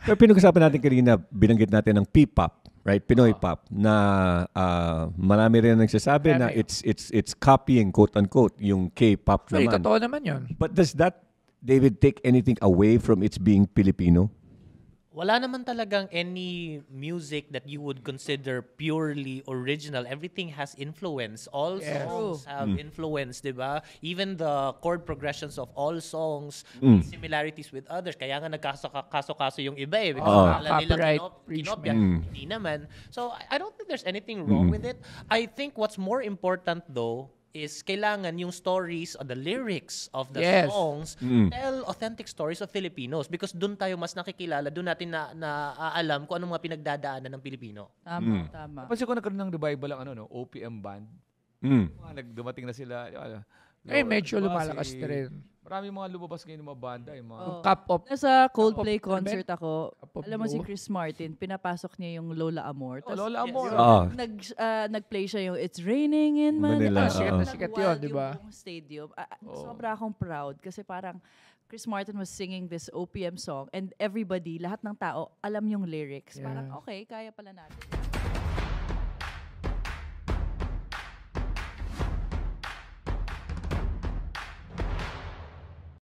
Pero pinag-usapan natin kanina, binanggit natin ng P-pop, right? Pinoy pop na marami rin nagsasabi na it's copying quote unquote yung K-pop Sorry, naman. totoo naman yun. But does that, David, take anything away from its being Filipino? Wala naman talagang any music that you would consider purely original. Everything has influence. All songs have influence, di ba? Even the chord progressions of all songs, similarities with others. Kaya nga nagkaso-kaso yung iba eh. Because akala nila Copyright kinopya. Hindi naman. So, I don't think there's anything wrong with it. I think what's more important though, is kailangan yung stories or the lyrics of the songs tell authentic stories of Filipinos because doon tayo mas nakikilala, doon natin na alam kung anong mga pinagdadaanan ng Pilipino. Tama. Pansin ko nagkaroon ng revival ang OPM band. Dumating na sila. Medyo lumalakas na rin. Marami mga lumabas ngayon ng mga banda. Nasa Coldplay concert ako, Cup of alam mo si Blue. Chris Martin, pinapasok niya yung Lola Amor. Tas Lola Amor. nag-play siya yung It's Raining in Manila. Manila. Sikat na sikat yun, di ba? Yung buong stadium. Sobra akong proud kasi parang Chris Martin was singing this OPM song and everybody, lahat ng tao, alam yung lyrics. Parang okay, kaya pala natin.